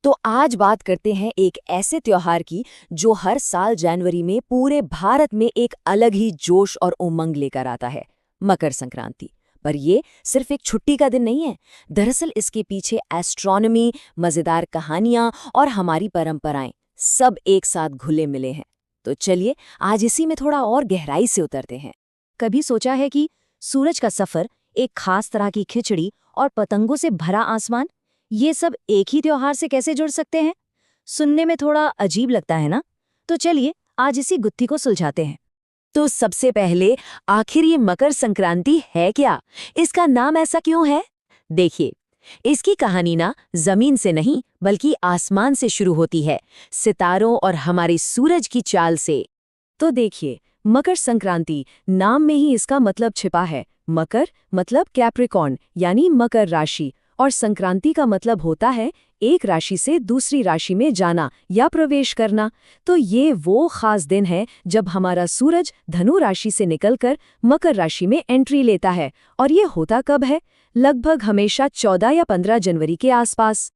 तो आज बात करते हैं एक ऐसे त्योहार की जो हर साल जनवरी में पूरे भारत में एक अलग ही जोश और उमंग लेकर आता है, मकर संक्रांति। पर ये सिर्फ एक छुट्टी का दिन नहीं है। दरअसल इसके पीछे एस्ट्रोनॉमी, मजेदार कहानियां और हमारी परंपराएं सब एक साथ घुले मिले हैं। तो चलिए आज इसी में थोड़ा और गहराई से उतरते हैं। कभी सोचा है कि सूरज का सफर, एक खास तरह की खिचड़ी और पतंगों से भरा आसमान, ये सब एक ही त्योहार से कैसे जुड़ सकते हैं? सुनने में थोड़ा अजीब लगता है ना? तो चलिए आज इसी गुत्थी को सुलझाते हैं। तो सबसे पहले, आखिर ये मकर संक्रांति है क्या? इसका नाम ऐसा क्यों है? देखिए, इसकी कहानी ना जमीन से नहीं बल्कि आसमान से शुरू होती है, सितारों और हमारे सूरज की चाल से। तो देखिए, मकर संक्रांति नाम में ही इसका मतलब छिपा है। मकर मतलब कैप्रिकॉर्न यानी मकर राशि, और संक्रांति का मतलब होता है एक राशि से दूसरी राशि में जाना या प्रवेश करना। तो ये वो खास दिन है जब हमारा सूरज धनु राशि से निकलकर मकर राशि में एंट्री लेता है। और ये होता कब है? लगभग हमेशा 14 या 15 जनवरी के आसपास।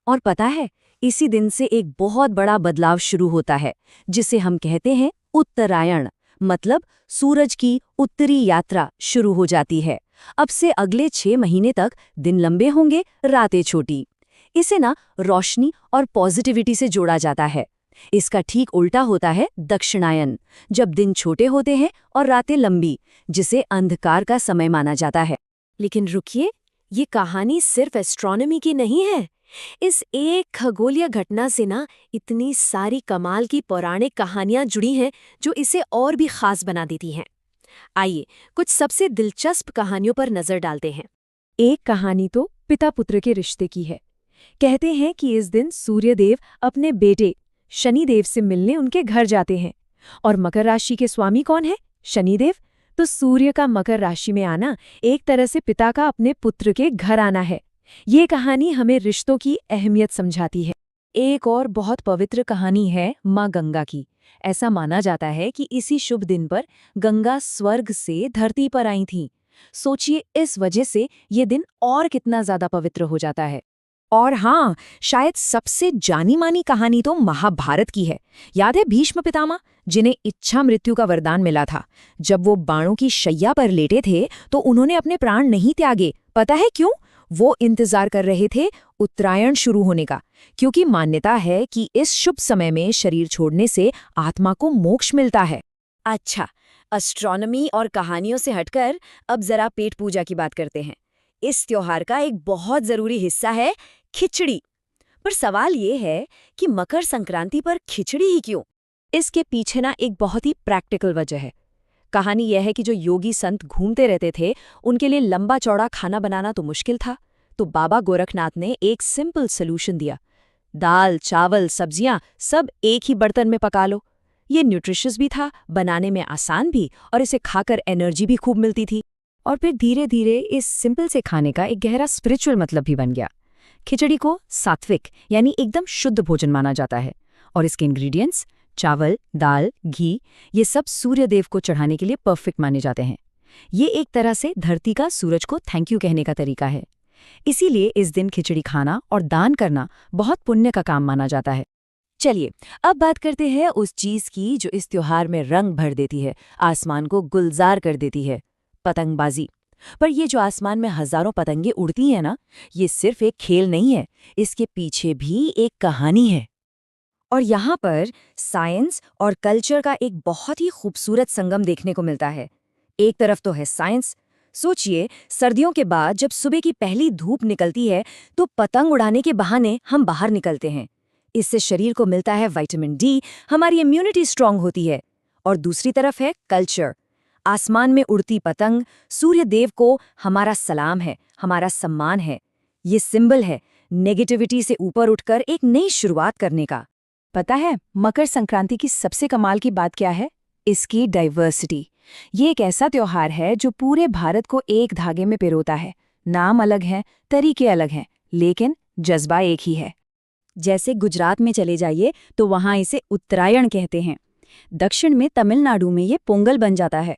और पता है, इसी दिन से एक बहुत बड़ा बदलाव शुरू होता है, जिसे हम कहते हैं उत्तरायण। मतलब सूरज की उत्तरी यात्रा शुरू हो जाती है। अब से अगले 6 महीने तक दिन लंबे होंगे, रातें छोटी। इसे ना रोशनी और पॉजिटिविटी से जोड़ा जाता है। इसका ठीक उल्टा होता है दक्षिणायन, जब दिन छोटे होते हैं और रातें लंबी, जिसे अंधकार का समय माना जाता है। लेकिन रुकिए, ये कहानी सिर्फ एस्ट्रोनॉमी की नहीं है। इस एक खगोलीय घटना से ना इतनी सारी कमाल की पौराणिक कहानियां जुड़ी हैं जो इसे और भी खास बना देती हैं। आइए कुछ सबसे दिलचस्प कहानियों पर नजर डालते हैं। एक कहानी तो पिता पुत्र के रिश्ते की है। कहते हैं कि इस दिन सूर्यदेव अपने बेटे शनिदेव से मिलने उनके घर जाते हैं। और मकर राशि के स्वामी कौन है? शनिदेव। तो सूर्य का मकर राशि में आना एक तरह से पिता का अपने पुत्र के घर आना है। ये कहानी हमें रिश्तों की अहमियत समझाती है। एक और बहुत पवित्र कहानी है माँ गंगा की। ऐसा माना जाता है कि इसी शुभ दिन पर गंगा स्वर्ग से धरती पर आई थीं। सोचिए, इस वजह से ये दिन और कितना ज्यादा पवित्र हो जाता है। और हाँ, शायद सबसे जानी मानी कहानी तो महाभारत की है। याद है भीष्म पितामह, जिन्हें इच्छा मृत्यु का वरदान मिला था। जब वो बाणों की शैया पर लेटे थे तो उन्होंने अपने प्राण नहीं त्यागे। पता है क्यों? वो इंतजार कर रहे थे उत्तरायण शुरू होने का, क्योंकि मान्यता है कि इस शुभ समय में शरीर छोड़ने से आत्मा को मोक्ष मिलता है। अच्छा, एस्ट्रोनॉमी और कहानियों से हटकर अब जरा पेट पूजा की बात करते हैं। इस त्योहार का एक बहुत जरूरी हिस्सा है खिचड़ी। पर सवाल ये है कि मकर संक्रांति पर खिचड़ी ही क्यों? इसके पीछे ना एक बहुत ही प्रैक्टिकल वजह है। कहानी यह है कि जो योगी संत घूमते रहते थे, उनके लिए लंबा चौड़ा खाना बनाना तो मुश्किल था। तो बाबा गोरखनाथ ने एक सिंपल सोल्यूशन दिया। दाल, चावल, सब्जियां सब एक ही बर्तन में पका लो। ये न्यूट्रिशियस भी था, बनाने में आसान भी, और इसे खाकर एनर्जी भी खूब मिलती थी। और फिर धीरे धीरे इस सिंपल से खाने का एक गहरा स्पिरिचुअल मतलब भी बन गया। खिचड़ी को सात्विक यानी एकदम शुद्ध भोजन माना जाता है, और इसके इंग्रेडिएंट्स चावल, दाल, घी, ये सब सूर्यदेव को चढ़ाने के लिए परफेक्ट माने जाते हैं। ये एक तरह से धरती का सूरज को थैंक यू कहने का तरीका है। इसीलिए इस दिन खिचड़ी खाना और दान करना बहुत पुण्य का काम माना जाता है। चलिए अब बात करते हैं उस चीज की जो इस त्योहार में रंग भर देती है, आसमान को गुलजार कर देती है, पतंगबाजी। पर ये जो आसमान में हजारों पतंगे उड़ती हैं ना, ये सिर्फ एक खेल नहीं है, इसके पीछे भी एक कहानी है। और यहाँ पर साइंस और कल्चर का एक बहुत ही खूबसूरत संगम देखने को मिलता है। एक तरफ तो है साइंस। सोचिए, सर्दियों के बाद जब सुबह की पहली धूप निकलती है तो पतंग उड़ाने के बहाने हम बाहर निकलते हैं। इससे शरीर को मिलता है विटामिन डी, हमारी इम्यूनिटी स्ट्रांग होती है। और दूसरी तरफ है कल्चर। आसमान में उड़ती पतंग सूर्य देव को हमारा सलाम है, हमारा सम्मान है। ये सिंबल है नेगेटिविटी से ऊपर उठकर एक नई शुरुआत करने का। पता है मकर संक्रांति की सबसे कमाल की बात क्या है? इसकी डाइवर्सिटी। ये एक ऐसा त्योहार है जो पूरे भारत को एक धागे में पिरोता है। नाम अलग हैं, तरीके अलग हैं, लेकिन जज्बा एक ही है। जैसे गुजरात में चले जाइए तो वहाँ इसे उत्तरायण कहते हैं। दक्षिण में तमिलनाडु में ये पोंगल बन जाता है।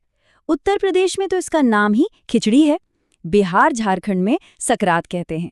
उत्तर प्रदेश में तो इसका नाम ही खिचड़ी है। बिहार झारखंड में सकरात कहते हैं।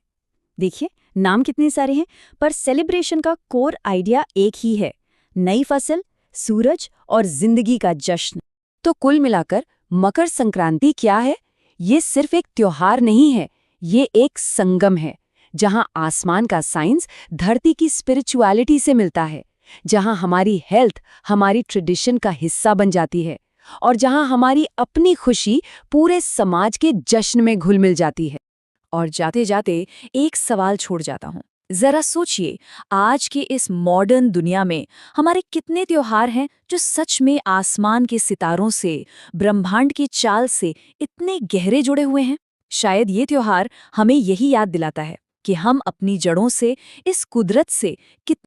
देखिए, नाम कितने सारे हैं, पर सेलिब्रेशन का कोर आइडिया एक ही है, नई फसल, सूरज और जिंदगी का जश्न। तो कुल मिलाकर मकर संक्रांति क्या है? ये सिर्फ एक त्योहार नहीं है, ये एक संगम है, जहां आसमान का साइंस धरती की स्पिरिचुअलिटी से मिलता है, जहां हमारी हेल्थ हमारी ट्रेडिशन का हिस्सा बन जाती है और जहां हमारी अपनी खुशी पूरे समाज के जश्न में घुल मिल जाती है। और जाते जाते एक सवाल छोड़ जाता हूँ, जरा सोचिए, आज की इस मॉडर्न दुनिया में हमारे कितने त्योहार हैं जो सच में आसमान के सितारों से, ब्रह्मांड की चाल से इतने गहरे जुड़े हुए हैं। शायद ये त्योहार हमें यही याद दिलाता है कि हम अपनी जड़ों से, इस कुदरत से कितने